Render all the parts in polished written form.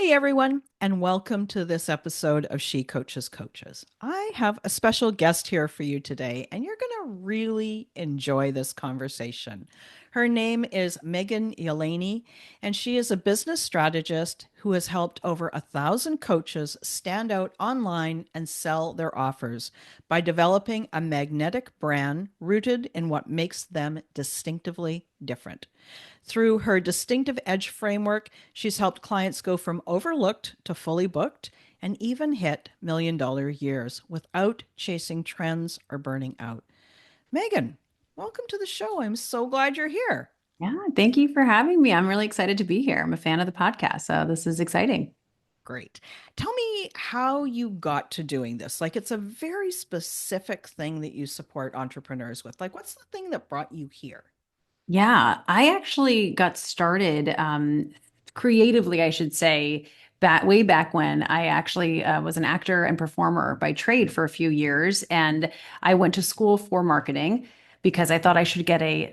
Hey everyone, and welcome to this episode of She Coaches Coaches. I have a special guest here for you today, and you're going to really enjoy this conversation. Her name is Megan Yelaney, and she is a business strategist who has helped over 1,000 coaches stand out online and sell their offers by developing a magnetic brand rooted in what makes them distinctively different. Through her distinctive edge framework, she's helped clients go from overlooked to fully booked and even hit $1 million years without chasing trends or burning out. Megan, welcome to the show. I'm so glad you're here. Yeah, thank you for having me. I'm really excited to be here. I'm a fan of the podcast, so this is exciting. Great. Tell me how you got to doing this. Like, it's a very specific thing that you support entrepreneurs with. Like, what's the thing that brought you here? Yeah, I actually got started creatively, I should say, way back when I actually was an actor and performer by trade for a few years, and I went to school for marketing because I thought I should get a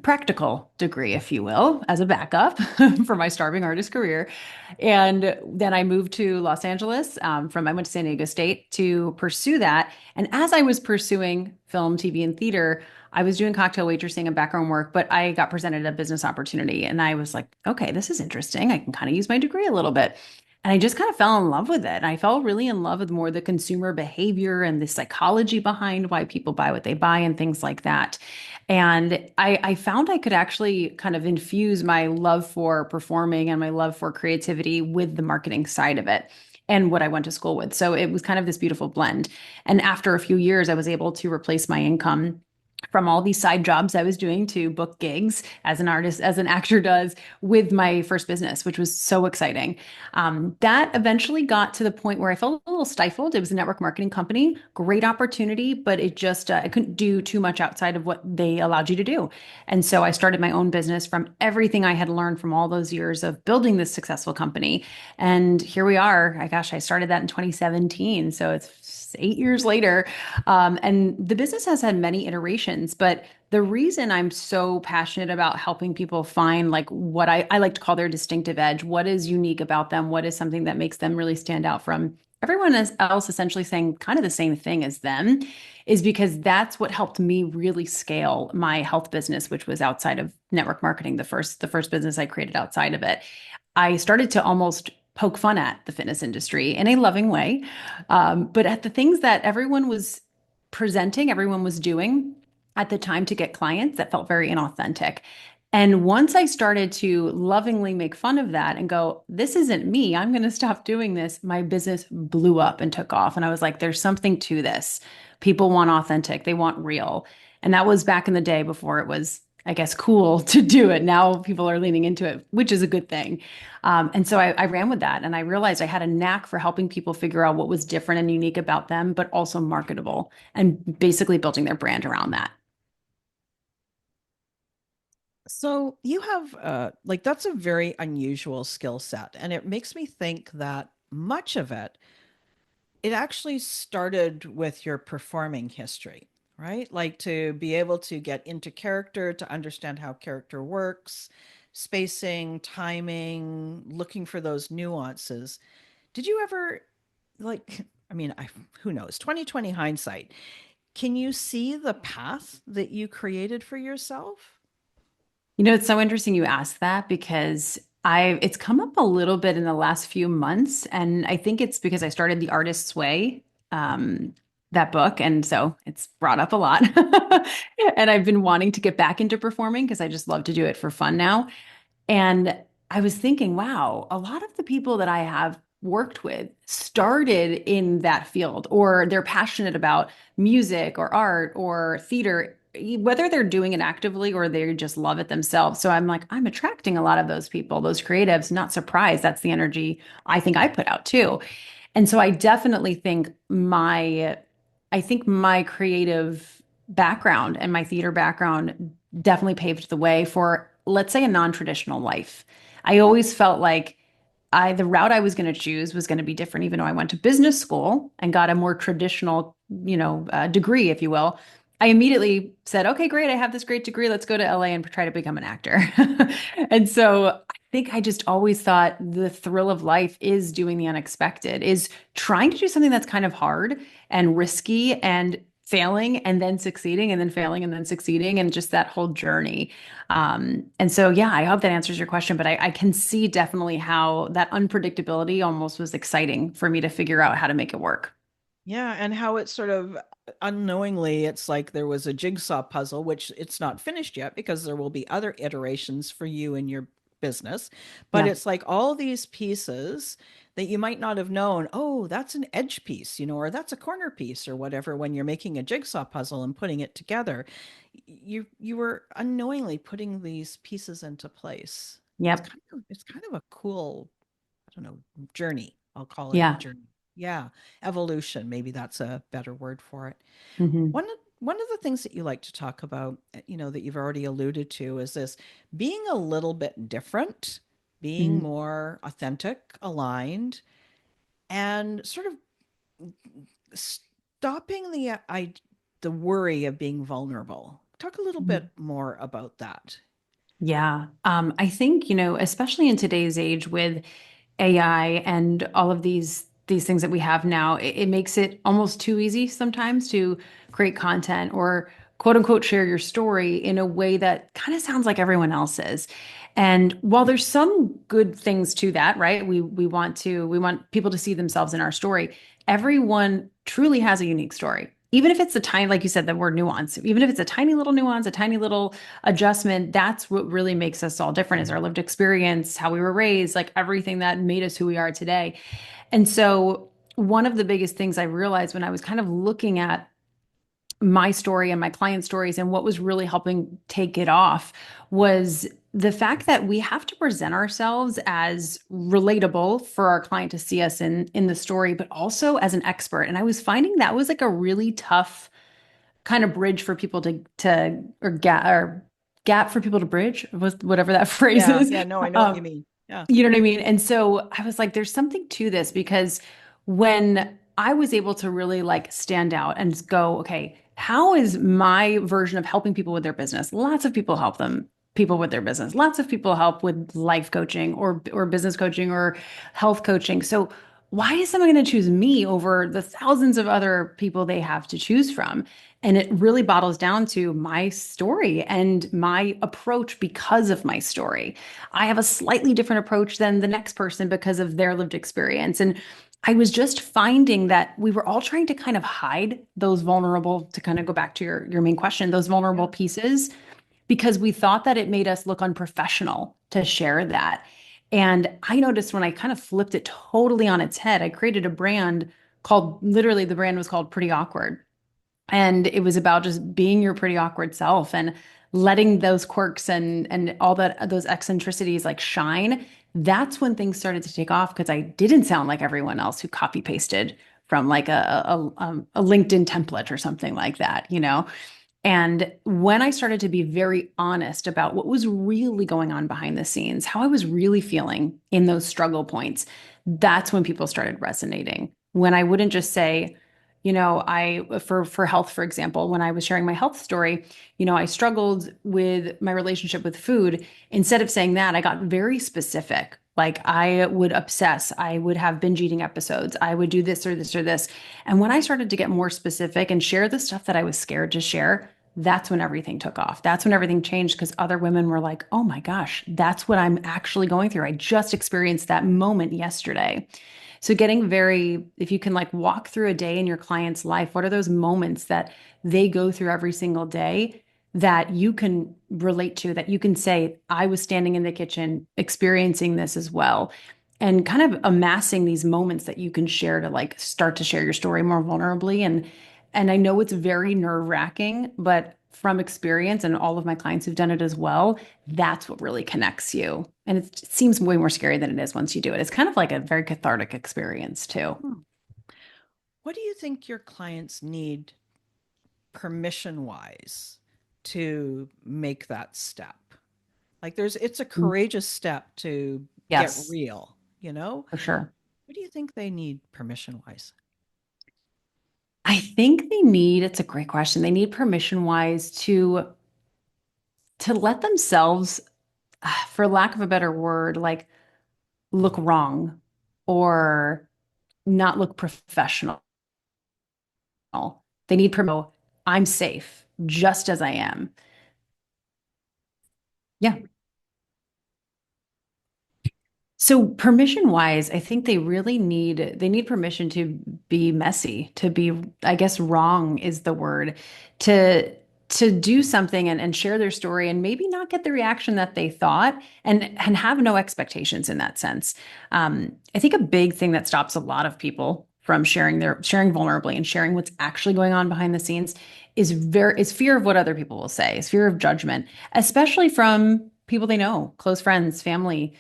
practical degree, if you will, as a backup for my starving artist career. And then I moved to Los Angeles I went to San Diego State to pursue that. And as I was pursuing film, TV, and theater, I was doing cocktail waitressing and background work, but I got presented a business opportunity and I was like, okay, this is interesting. I can kind of use my degree a little bit. And I just kind of fell in love with it. And I fell really in love with more the consumer behavior and the psychology behind why people buy what they buy and things like that. And I found I could actually kind of infuse my love for performing and my love for creativity with the marketing side of it and what I went to school with. So it was kind of this beautiful blend. And after a few years, I was able to replace my income from all these side jobs I was doing to book gigs as an artist, as an actor does, with my first business, which was so exciting. That eventually got to the point where I felt a little stifled. It was a network marketing company, great opportunity, but it just, I couldn't do too much outside of what they allowed you to do. And so I started my own business from everything I had learned from all those years of building this successful company. And here we are. I started that in 2017. So it's 8 years later. And the business has had many iterations, but the reason I'm so passionate about helping people find like what I like to call their distinctive edge, what is unique about them, what is something that makes them really stand out from everyone else essentially saying kind of the same thing as them, is because that's what helped me really scale my health business, which was outside of network marketing, the first business I created outside of it. I started to almost poke fun at the fitness industry in a loving way, but at the things that everyone was presenting, everyone was doing at the time to get clients that felt very inauthentic. And once I started to lovingly make fun of that and go, this isn't me, I'm going to stop doing this, my business blew up and took off. And I was like, there's something to this. People want authentic, they want real. And that was back in the day before it was, I guess, cool to do it. Now people are leaning into it, which is a good thing. And so I ran with that. And I realized I had a knack for helping people figure out what was different and unique about them, but also marketable and basically building their brand around that. So you have like that's a very unusual skill set, and it makes me think that much of it actually started with your performing history, right? Like to be able to get into character, to understand how character works, spacing, timing, looking for those nuances. Did you ever like I mean, who knows? 2020 hindsight. Can you see the path that you created for yourself? It's so interesting you asked that because it's come up a little bit in the last few months, and I think it's because I started The Artist's Way, um, that book, and so it's brought up a lot. And I've been wanting to get back into performing because I just love to do it for fun now. And I was thinking, wow, a lot of the people that I have worked with started in that field, or they're passionate about music or art or theater, whether they're doing it actively or they just love it themselves. So I'm like, I'm attracting a lot of those people, those creatives, not surprised. That's the energy I think I put out too. And so I think my creative background and my theater background definitely paved the way for, let's say, a non-traditional life. I always felt like the route I was going to choose was going to be different, even though I went to business school and got a more traditional, degree, if you will. I immediately said, okay, great. I have this great degree. Let's go to LA and try to become an actor. And so think I just always thought the thrill of life is doing the unexpected, is trying to do something that's kind of hard and risky and failing and then succeeding and then failing and then succeeding and just that whole journey. And so, yeah, I hope that answers your question, but I can see definitely how that unpredictability almost was exciting for me to figure out how to make it work. Yeah, and how it's sort of unknowingly, it's like there was a jigsaw puzzle, which it's not finished yet because there will be other iterations for you and your business. But Yeah. it's like all these pieces that you might not have known, oh, that's an edge piece, or that's a corner piece or whatever when you're making a jigsaw puzzle and putting it together. You were unknowingly putting these pieces into place. Yep. It's kind of a cool, I don't know, journey. I'll call it Yeah. journey. Yeah, evolution, maybe that's a better word for it. Hmm. One of the things that you like to talk about, that you've already alluded to is this being a little bit different, being Hmm. more authentic, aligned, and sort of stopping the worry of being vulnerable. Talk a little bit more about that. Yeah. I think, especially in today's age with AI and all of these things that we have now, it makes it almost too easy sometimes to create content or quote unquote share your story in a way that kind of sounds like everyone else's. And while there's some good things to that, right? We want people to see themselves in our story. Everyone truly has a unique story. Even if it's a tiny, like you said, the word nuance, even if it's a tiny little nuance, a tiny little adjustment, that's what really makes us all different is our lived experience, how we were raised, like everything that made us who we are today. And so one of the biggest things I realized when I was kind of looking at my story and my client stories and what was really helping take it off was the fact that we have to present ourselves as relatable for our client to see us in the story, but also as an expert. And I was finding that was like a really tough kind of bridge for people to or gap for people to bridge was whatever that phrase Yeah, is. yeah, no, I know what you Um, mean. Yeah. you know what I mean? And so I was like, there's something to this because when I was able to really like stand out and go, okay, how is my version of helping people with their business? Lots of people help people with their business. Lots of people help with life coaching or business coaching or health coaching. So why is someone going to choose me over the thousands of other people they have to choose from? And it really bottles down to my story and my approach because of my story. I have a slightly different approach than the next person because of their lived experience. And I was just finding that we were all trying to kind of hide those vulnerable, to kind of go back to your main question, those vulnerable Yeah. pieces, because we thought that it made us look unprofessional to share that. And I noticed when I kind of flipped it totally on its head, I created a brand called literally the brand was called Pretty Awkward. And it was about just being your pretty awkward self and letting those quirks and all that those eccentricities like shine. That's when things started to take off because I didn't sound like everyone else who copy pasted from like a LinkedIn template or something like that. And when I started to be very honest about what was really going on behind the scenes, how I was really feeling in those struggle points, that's when people started resonating. When I wouldn't just say, I for health, for example, when I was sharing my health story, I struggled with my relationship with food. Instead of saying that, I got very specific. Like I would obsess, I would have binge eating episodes, I would do this or this or this. And when I started to get more specific and share the stuff that I was scared to share, that's when everything took off. That's when everything changed because other women were like, oh my gosh, that's what I'm actually going through. I just experienced that moment yesterday. So, getting very, if you can like walk through a day in your client's life, what are those moments that they go through every single day that you can relate to, that you can say, I was standing in the kitchen experiencing this as well? And kind of amassing these moments that you can share to like start to share your story more vulnerably. And I know it's very nerve-wracking, but from experience and all of my clients who've done it as well, that's what really connects you. And it seems way more scary than it is once you do it. It's kind of like a very cathartic experience too. Hmm. What do you think your clients need permission wise to make that step? Like it's a courageous step to get Yes, real, you know? for sure. What do you think they need permission wise? I think it's a great question. They need permission wise to let themselves for lack of a better word, like look wrong or not look professional. They need promo. I'm safe just as I am. Yeah. So permission wise, I think they need permission to be messy, to be, I guess wrong is the word, to to do something and share their story and maybe not get the reaction that they thought and have no expectations in that sense. I think a big thing that stops a lot of people from sharing vulnerably and sharing what's actually going on behind the scenes is fear of what other people will say, is fear of judgment, especially from people they know, close friends, family,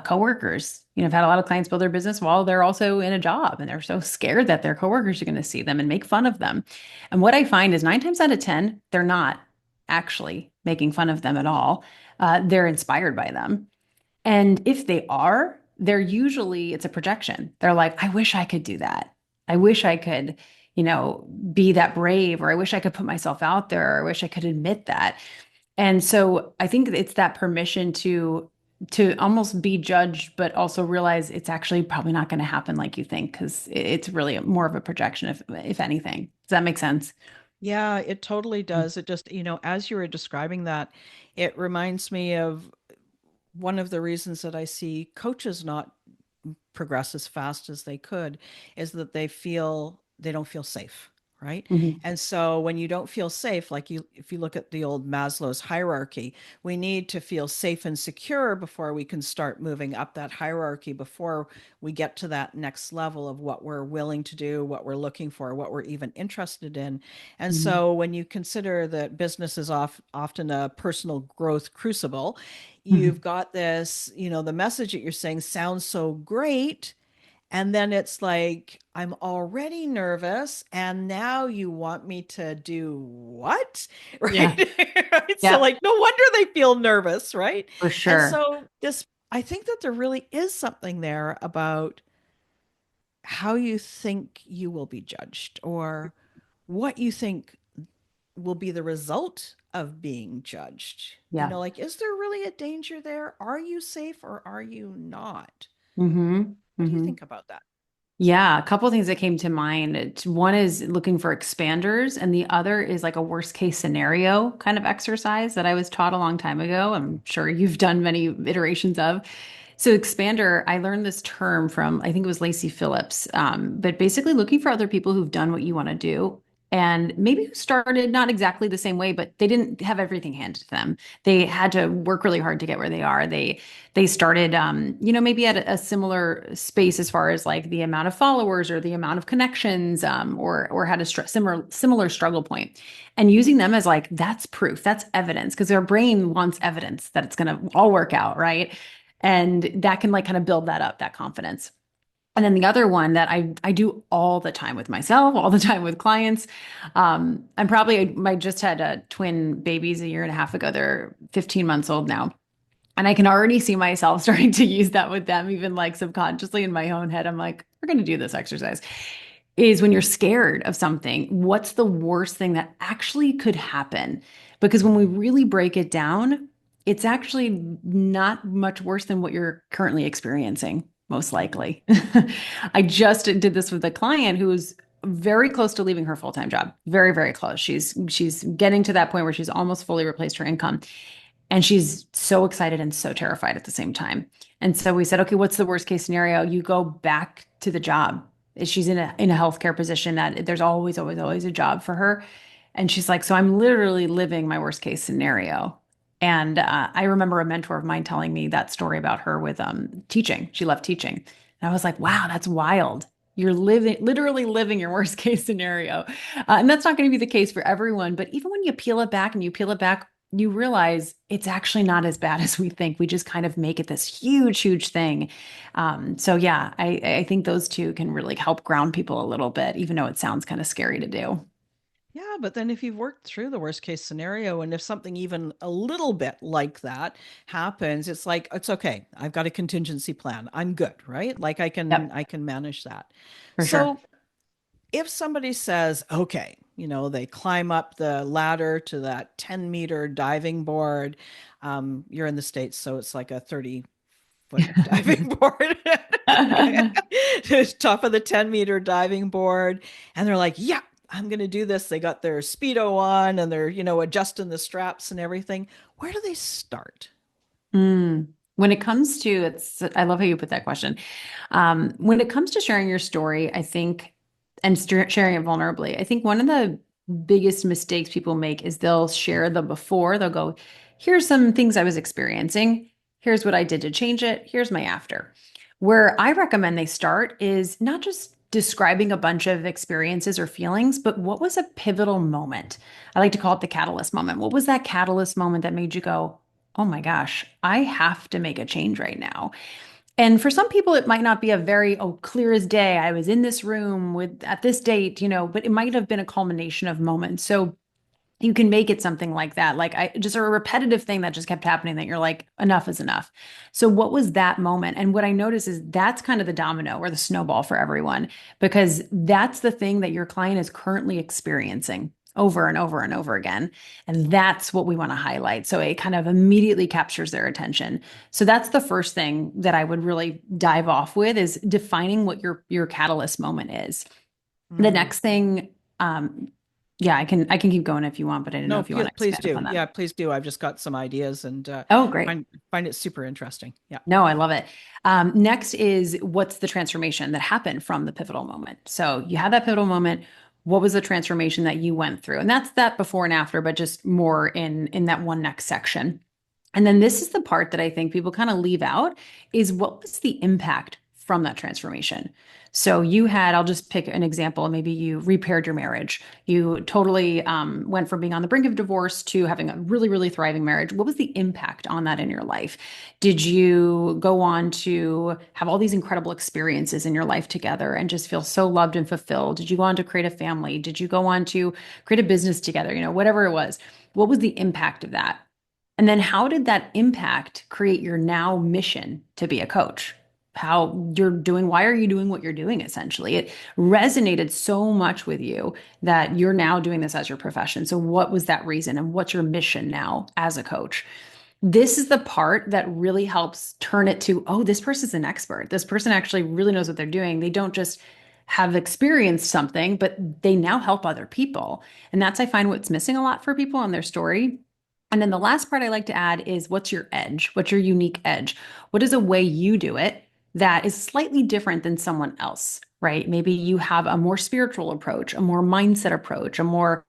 coworkers. I've had a lot of clients build their business while they're also in a job, and they're so scared that their coworkers are going to see them and make fun of them. And what I find is 9 times out of 10, they're not actually making fun of them at all. They're inspired by them. And if they are, it's a projection. They're like, I wish I could do that. I wish I could, be that brave, or I wish I could put myself out there, or I wish I could admit that. And so I think it's that permission to almost be judged, but also realize it's actually probably not going to happen like you think, because it's really more of a projection, if anything. Does that make sense? Yeah, it totally does. It just, as you were describing that, it reminds me of one of the reasons that I see coaches not progress as fast as they could is that they don't feel safe, right? Mm-hmm. And so when you don't feel safe, like if you look at the old Maslow's hierarchy, we need to feel safe and secure before we can start moving up that hierarchy, before we get to that next level of what we're willing to do, what we're looking for, what we're even interested in. And Mm-hmm. so when you consider that business is often a personal growth crucible, Mm-hmm. you've got this, the message that you're saying sounds so great. And then it's like, I'm already nervous. And now you want me to do what? Yeah. Right. Right. So, Yeah, like, no wonder they feel nervous. Right. for And sure. so, I think that there really is something there about how you think you will be judged, or what you think will be the result of being judged. Yeah. Like, is there really a danger there? Are you safe or are you not? Mm-hmm. What do you Mm-hmm. think about that? Yeah, a couple of things that came to mind. One is looking for expanders, and the other is like a worst case scenario kind of exercise that I was taught a long time ago. I'm sure you've done many iterations of. So, expander, I learned this term from, I think it was Lacey Phillips, but basically looking for other people who've done what you want to do. And maybe who started not exactly the same way, but they didn't have everything handed to them. They had to work really hard to get where they are. They started, maybe at a similar space as far as like the amount of followers or the amount of connections, or had a similar struggle point, and using them as like that's proof, that's evidence, because their brain wants evidence that it's going to all work out, right? And that can like kind of build that up, that confidence. And then the other one that I do all the time with myself, all the time with clients. I just had twin babies a year and a half ago. They're 15 months old now. And I can already see myself starting to use that with them, even like subconsciously in my own head. I'm like, we're going to do this exercise. Is when you're scared of something, what's the worst thing that actually could happen? Because when we really break it down, it's actually not much worse than what you're currently experiencing, most likely. I just did this with a client who was very close to leaving her full-time job. Very, very close. She's getting to that point where she's almost fully replaced her income. And she's so excited and so terrified at the same time. And so we said, okay, what's the worst case scenario? You go back to the job. She's in a healthcare position that there's always, always, always a job for her. And she's like, so I'm literally living my worst case scenario. And I remember a mentor of mine telling me that story about her with teaching. She left teaching. And I was like, wow, that's wild. You're literally living your worst case scenario. And that's not going to be the case for everyone. But even when you peel it back and you peel it back, you realize it's actually not as bad as we think. We just kind of make it this huge, huge thing. So yeah, I think those two can really help ground people a little bit, even though it sounds kind of scary to do. Yeah, but then if you've worked through the worst case scenario, and if something even a little bit like that happens, it's like, it's okay. I've got a contingency plan. I'm good, right? Like, I can Yep, I can manage that. for sure. So if somebody says, okay, They climb up the ladder to that 10-meter diving board. You're in the States, so it's like a 30-foot diving board. Top of the 10-meter diving board. And they're like, yeah, I'm going to do this. They got their Speedo on and they're, adjusting the straps and everything. Where do they start? When it comes to I love how you put that question. When it comes to sharing your story, I think, and sharing it vulnerably, I think one of the biggest mistakes people make is they'll share the before. They'll go, here's some things I was experiencing. Here's what I did to change it. Here's my after. Where I recommend they start is not just describing a bunch of experiences or feelings, but what was a pivotal moment? I like to call it the catalyst moment. What was that catalyst moment that made you go, oh my gosh, I have to make a change right now? And for some people, it might not be a very, oh, clear as day. I was in this room with at this date, but it might have been a culmination of moments. So you can make it something like that. Like I just a repetitive thing that just kept happening that you're like, enough is enough. So what was that moment? And what I notice is that's kind of the domino or the snowball for everyone, because that's the thing that your client is currently experiencing over and over and over again. And that's what we want to highlight. So it kind of immediately captures their attention. So that's the first thing that I would really dive off with is defining what your catalyst moment is. The Mm. next thing, yeah, I can keep going if you want, but I didn't know No, if you want to please expand do. upon that. Yeah, please do. I've just got some ideas and Oh, great. find it super interesting. Yeah. No, I love it. Next is what's the transformation that happened from the pivotal moment? So you had that pivotal moment. What was the transformation that you went through? And that's that before and after, but just more in that one next section. And then this is the part that I think people kind of leave out is what was the impact from that transformation? So you had, I'll just pick an example. Maybe you repaired your marriage. You totally went from being on the brink of divorce to having a really, really thriving marriage. What was the impact on that in your life? Did you go on to have all these incredible experiences in your life together and just feel so loved and fulfilled? Did you go on to create a family? Did you go on to create a business together? Whatever it was. What was the impact of that? And then how did that impact create your now mission to be a coach? Why are you doing what you're doing essentially? It resonated so much with you that you're now doing this as your profession. So, what was that reason and what's your mission now as a coach? This is the part that really helps turn it to, oh, this person's an expert. This person actually really knows what they're doing. They don't just have experienced something, but they now help other people. And that's, I find, what's missing a lot for people on their story. And then the last part I like to add is what's your edge? What's your unique edge? What is a way you do it that is slightly different than someone else, right? Maybe you have a more spiritual approach, a more mindset approach, a more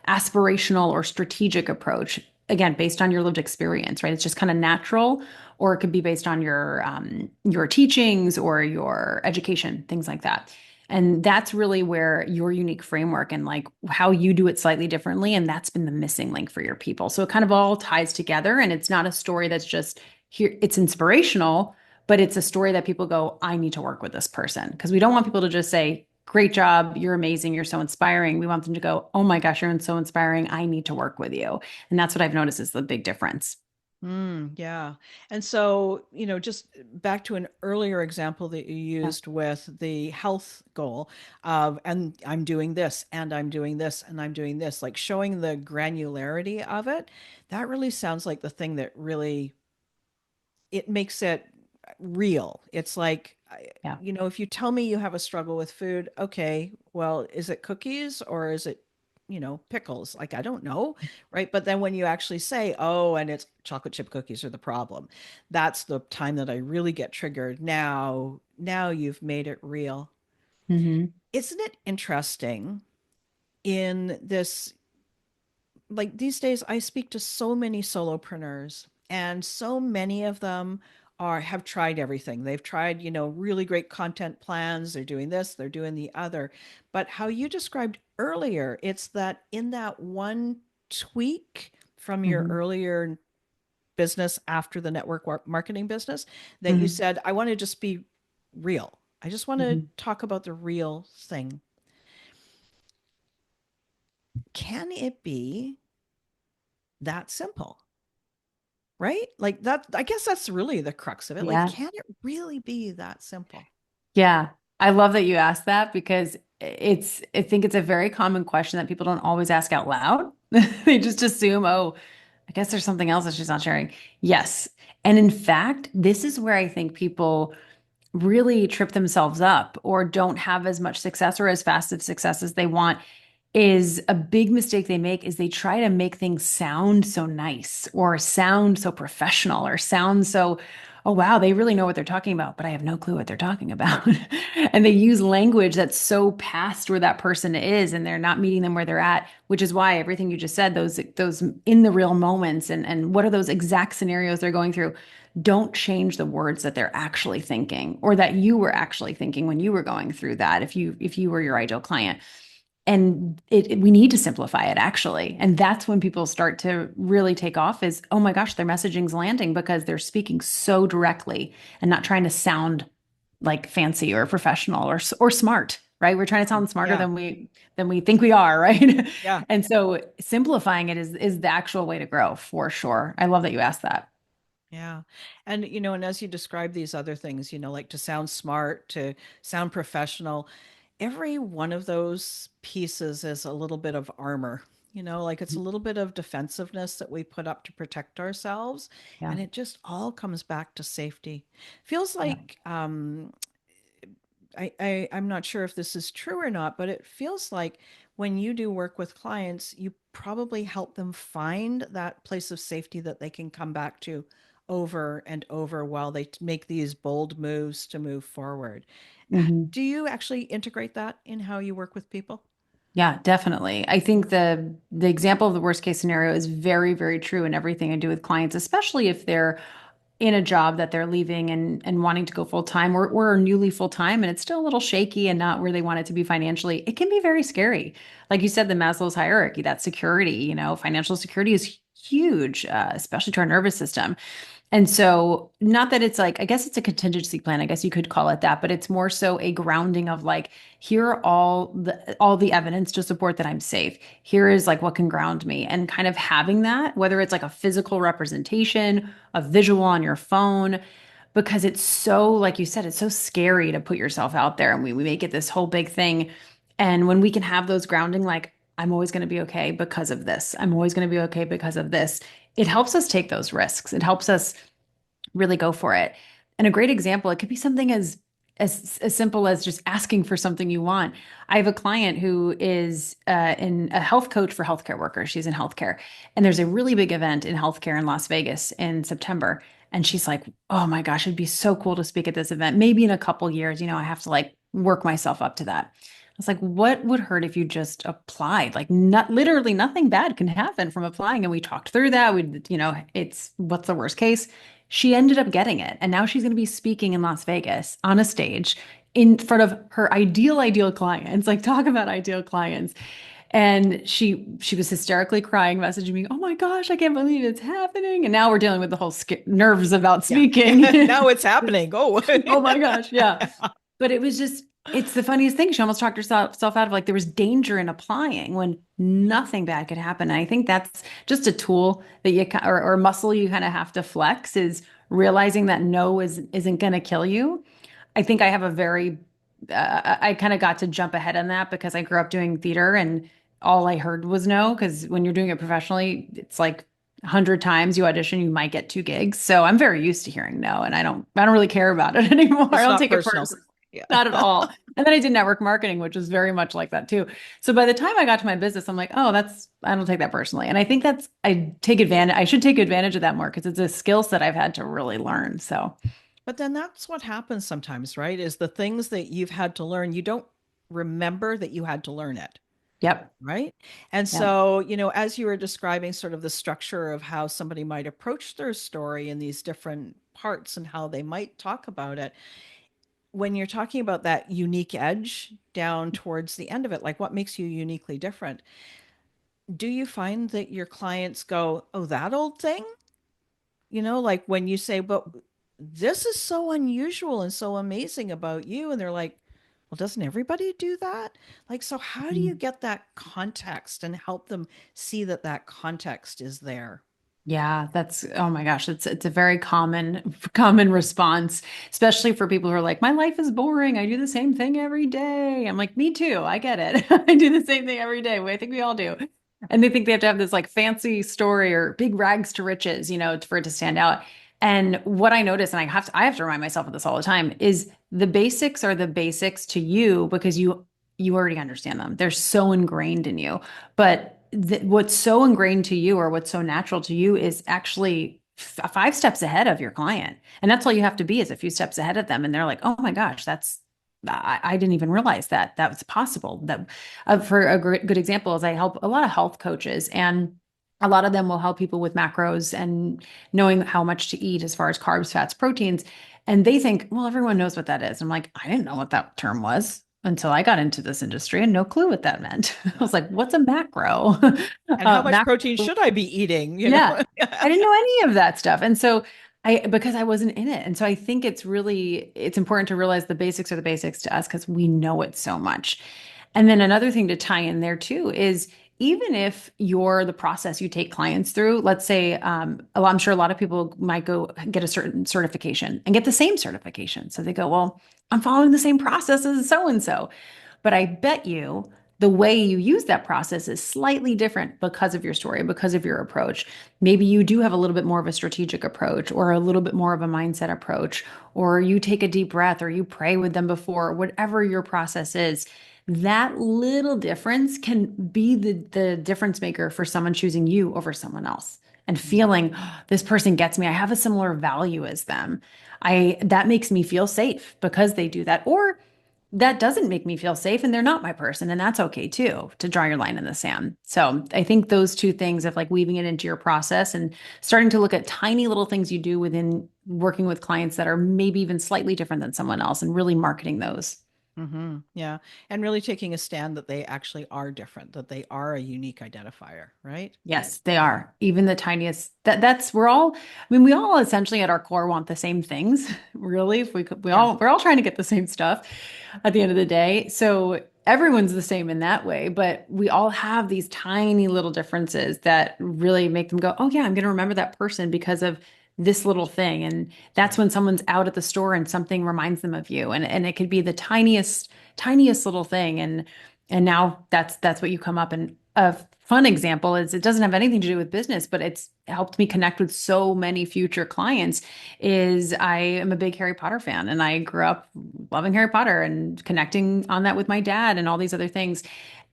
aspirational or strategic approach. Again, based on your lived experience, right? It's just kind of natural, or it could be based on your teachings or your education, things like that. And that's really where your unique framework and like how you do it slightly differently. And that's been the missing link for your people. So it kind of all ties together. And it's not a story that's just here, it's inspirational, but it's a story that people go, I need to work with this person. Because we don't want people to just say, great job, you're amazing, you're so inspiring. We want them to go, oh my gosh, you're so inspiring. I need to work with you. And that's what I've noticed is the big difference. Yeah. And so, just back to an earlier example that you Yeah. used with the health goal of, and I'm doing this, and I'm doing this, and I'm doing this, like showing the granularity of it, that really sounds like the thing that really it makes it real. It's like, Yeah. if you tell me you have a struggle with food, okay, well, is it cookies or is it, pickles? Like, I don't know, right? But then when you actually say, oh, and it's chocolate chip cookies are the problem, that's the time that I really get triggered. Now you've made it real. Hmm. Isn't it interesting in this like these days I speak to so many solopreneurs and so many of them have tried everything. They've tried, really great content plans, they're doing this, they're doing the other. But how you described earlier, it's that in that one tweak from your Hmm. earlier business after the network marketing business that you Hmm. said, I want to just be real. I just want to Hmm. talk about the real thing. Can it be that simple? Right? Like that, I guess that's really the crux of it. Like, Yeah. can it really be that simple? Yeah. I love that you asked that because I think it's a very common question that people don't always ask out loud. They just assume, oh, I guess there's something else that she's not sharing. Yes. And in fact, this is where I think people really trip themselves up or don't have as much success or as fast of success as they want. Is a big mistake they make is they try to make things sound so nice or sound so professional or sound so, oh wow, they really know what they're talking about, but I have no clue what they're talking about. And they use language that's so past where that person is and they're not meeting them where they're at, which is why everything you just said, those in the real moments and what are those exact scenarios they're going through, don't change the words that they're actually thinking or that you were actually thinking when you were going through that if you were your ideal client. And we need to simplify it actually, and that's when people start to really take off is, oh my gosh, their messaging's landing because they're speaking so directly and not trying to sound like fancy or professional or smart, right? We're trying to sound smarter Yeah. than we think we are, right? Yeah. And so simplifying it is the actual way to grow for sure. I love that you asked that. Yeah. And, and as you describe these other things, like to sound smart, to sound professional, every one of those pieces is a little bit of armor, like it's a little bit of defensiveness that we put up to protect ourselves. Yeah. And it just all comes back to safety. Feels Yeah. like, I'm not sure if this is true or not, but it feels like when you do work with clients, you probably help them find that place of safety that they can come back to over and over while they make these bold moves to move forward. Mhm. Do you actually integrate that in how you work with people? Yeah, definitely. I think the example of the worst case scenario is very, very true in everything I do with clients, especially if they're in a job that they're leaving and wanting to go full time or newly full time and it's still a little shaky and not where they want it to be financially. It can be very scary. Like you said, the Maslow's hierarchy, that security, financial security is huge, especially to our nervous system. And so, not that it's like, I guess it's a contingency plan. I guess you could call it that, but it's more so a grounding of like, here are all the evidence to support that I'm safe. Here is like what can ground me, and kind of having that, whether it's like a physical representation, a visual on your phone, because it's so, like you said, it's so scary to put yourself out there, and we make it this whole big thing. And when we can have those grounding, like, I'm always going to be okay because of this. I'm always going to be okay because of this. It helps us take those risks. It helps us really go for it. And a great example, it could be something as simple as just asking for something you want. I have a client who is in a health coach for healthcare workers. She's in healthcare, and there's a really big event in healthcare in Las Vegas in September. And she's like, "Oh my gosh, it'd be so cool to speak at this event. Maybe in a couple years, I have to like work myself up to that." I was like, "What would hurt if you just applied? Like, not literally nothing bad can happen from applying." And we talked through that. It's what's the worst case? She ended up getting it. And now she's going to be speaking in Las Vegas on a stage in front of her ideal clients. Like, talk about ideal clients. And she was hysterically crying, messaging me, "Oh my gosh, I can't believe it's happening." And now we're dealing with the whole nerves about Yeah. speaking. Now it's happening. Oh. Oh my gosh, yeah. But it was just, it's the funniest thing. She almost talked herself out of like there was danger in applying when nothing bad could happen. And I think that's just a tool that or muscle you kind of have to flex is realizing that no isn't going to kill you. I think I have a very, I kind of got to jump ahead on that because I grew up doing theater and all I heard was no. Because when you're doing it professionally, it's like 100 times you audition, you might get 2 gigs. So I'm very used to hearing no, and I don't really care about it anymore. I It's don't not take it personal. personally, Yeah. not at all. And then I did network marketing, which was very much like that too. So by the time I got to my business, I'm like, oh, I don't take that personally. And I think I should take advantage of that more because it's a skill set I've had to really learn. So, But then that's what happens sometimes, right? Is the things that you've had to learn, you don't remember that you had to learn it. yep, Right. And yep. so, as you were describing sort of the structure of how somebody might approach their story in these different parts and how they might talk about it, when you're talking about that unique edge down towards the end of it, like what makes you uniquely different, do you find that your clients go, "Oh, that old thing?" Like when you say, "But this is so unusual and so amazing about you." And they're like, "Well, doesn't everybody do that?" Like, so how do you get that context and help them see that that context is there? Yeah, that's oh my gosh, it's a very common response, especially for people who are like, my life is boring. I do the same thing every day. I'm like, me too. I get it. I do the same thing every day. I think we all do. And they think they have to have this like fancy story or big rags to riches, for it to stand out. And what I notice, and I have to remind myself of this all the time, is the basics are the basics to you because you already understand them. They're so ingrained in you. But what's so ingrained to you or what's so natural to you is actually 5 steps ahead of your client. And that's all you have to be is a few steps ahead of them. And they're like, oh my gosh, I didn't even realize that was possible. That for a good example is I help a lot of health coaches and a lot of them will help people with macros and knowing how much to eat as far as carbs, fats, proteins. And they think, well, everyone knows what that is. I'm like, I didn't know what that term was until I got into this industry and no clue what that meant. I was like, what's a macro? And how much protein Macro, should I be eating? yeah. I didn't know any of that stuff. And so because I wasn't in it. And so I think it's important to realize the basics are the basics to us because we know it so much. And then another thing to tie in there too is even if you're the process you take clients through, let's say, I'm sure a lot of people might go get a certain certification and get the same certification. So they go, well, I'm following the same process as so and so. But I bet you the way you use that process is slightly different because of your story, because of your approach. Maybe you do have a little bit more of a strategic approach or a little bit more of a mindset approach, or you take a deep breath or you pray with them before, whatever your process is. That little difference can be the difference maker for someone choosing you over someone else and feeling "Oh, this person gets me. I have a similar value as them. That makes me feel safe because they do that. Or that doesn't make me feel safe and they're not my person and that's okay too to draw your line in the sand. So I think those two things of like weaving it into your process and starting to look at tiny little things you do within working with clients that are maybe even slightly different than someone else and really marketing those. Yeah. And really taking a stand that they actually are different, that they are a unique identifier, right? Yes, they are. Even the tiniest that's we're all I mean we all essentially at our core want the same things, really. If we could Yeah. we're all trying to get the same stuff at the end of the day. So everyone's the same in that way, but we all have these tiny little differences that really make them go, "Oh yeah, I'm going to remember that person because of this little thing." And That's that's right. when someone's out at the store and something reminds them of you. And it could be the tiniest little thing and now that's what you come up and a fun example is it doesn't have anything to do with business, but it's helped me connect with so many future clients is I am a big Harry Potter fan and I grew up loving Harry Potter and connecting on that with my dad and all these other things.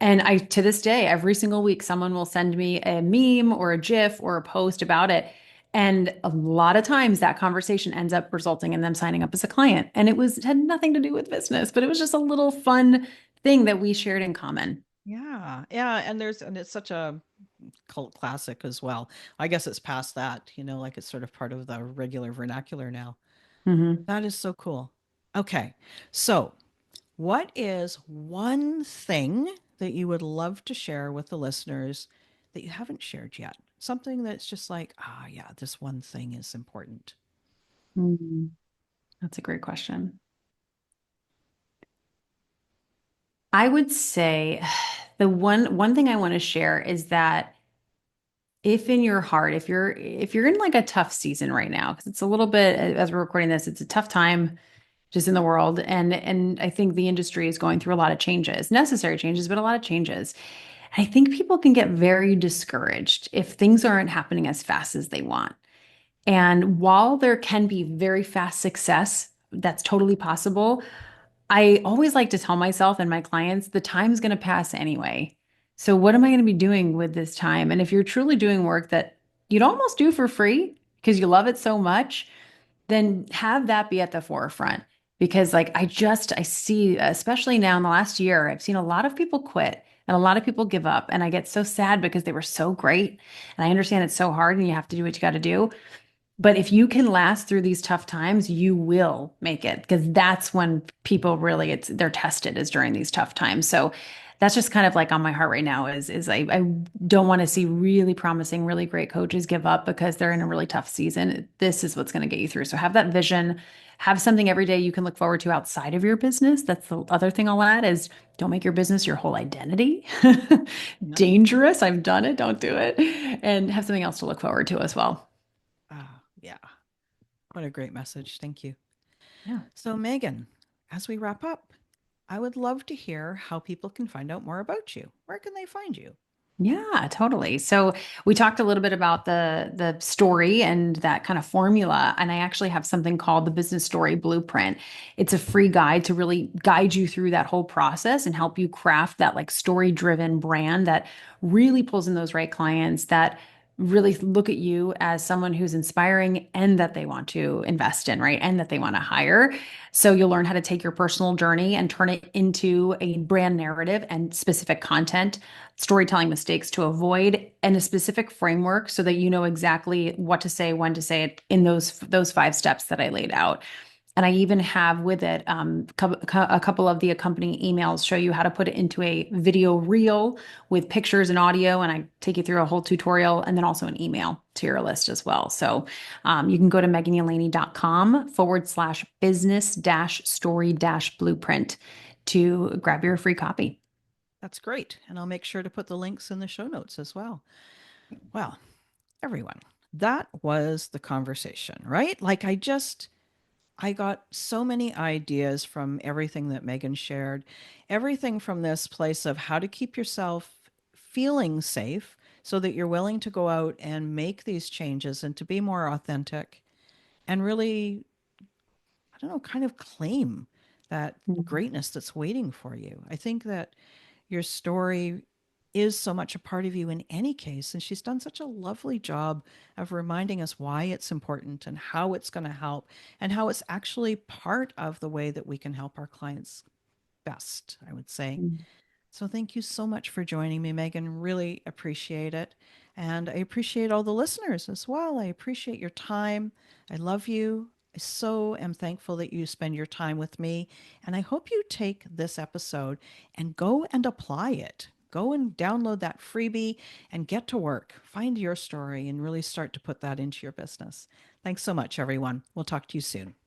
And I to this day, every single week, someone will send me a meme or a GIF or a post about it. And a lot of times that conversation ends up resulting in them signing up as a client. And it had nothing to do with business, but it was just a little fun thing that we shared in common. Yeah. Yeah. And it's such a cult classic as well. I guess it's past that, like it's sort of part of the regular vernacular now. Mhm. That is so cool. Okay. So, what is one thing that you would love to share with the listeners that you haven't shared yet? Something that's just like, yeah, this one thing is important. Mhm. That's a great question. I would say the one thing I want to share is that if in your heart, if you're in like a tough season right now, because it's a little bit as we're recording this, it's a tough time just in the world, and I think the industry is going through a lot of changes, necessary changes, but a lot of changes. I think people can get very discouraged if things aren't happening as fast as they want. And while there can be very fast success, that's totally possible. I always like to tell myself and my clients the time's going to pass anyway. So, what am I going to be doing with this time? And if you're truly doing work that you'd almost do for free because you love it so much, then have that be at the forefront. Because, like, I see, especially now in the last year, I've seen a lot of people quit and a lot of people give up. And I get so sad because they were so great. And I understand it's so hard and you have to do what you got to do. But if you can last through these tough times, you will make it because that's when people really they're tested is during these tough times. So that's just kind of like on my heart right now is I don't want to see really promising, really great coaches give up because they're in a really tough season. This is what's going to get you through. So have that vision, have something every day you can look forward to outside of your business. That's the other thing I'll add is don't make your business your whole identity. Yeah. Dangerous. I've done it. Don't do it. And have something else to look forward to as well. Yeah. What a great message. Thank you. Yeah. So, Megan, as we wrap up, I would love to hear how people can find out more about you. Where can they find you? Yeah, totally. So we talked a little bit about the story and that kind of formula, and I actually have something called the Business Story Blueprint. It's a free guide to really guide you through that whole process and help you craft that like story-driven brand that really pulls in those right clients that really look at you as someone who's inspiring and that they want to invest in, right? And that they want to hire. So you'll learn how to take your personal journey and turn it into a brand narrative and specific content storytelling mistakes to avoid and a specific framework so that you know exactly what to say, when to say it in those 5 steps that I laid out. And I even have with it a couple of the accompanying emails show you how to put it into a video reel with pictures and audio. And I take you through a whole tutorial and then also an email to your list as well. So you can go to meganyelaney.com/business story blueprint to grab your free copy. That's great. And I'll make sure to put the links in the show notes as well. Well, everyone, that was the conversation, right? I got so many ideas from everything that Megan shared, everything from this place of how to keep yourself feeling safe so that you're willing to go out and make these changes and to be more authentic and really, I don't know, kind of claim that greatness that's waiting for you. I think that your story is so much a part of you in any case. And she's done such a lovely job of reminding us why it's important and how it's going to help and how it's actually part of the way that we can help our clients best, I would say. Mhm. So thank you so much for joining me, Megan. Really appreciate it. And I appreciate all the listeners as well. I appreciate your time. I love you. I so am thankful that you spend your time with me. And I hope you take this episode and go and apply it. Go and download that freebie and get to work. Find your story and really start to put that into your business. Thanks so much, everyone. We'll talk to you soon.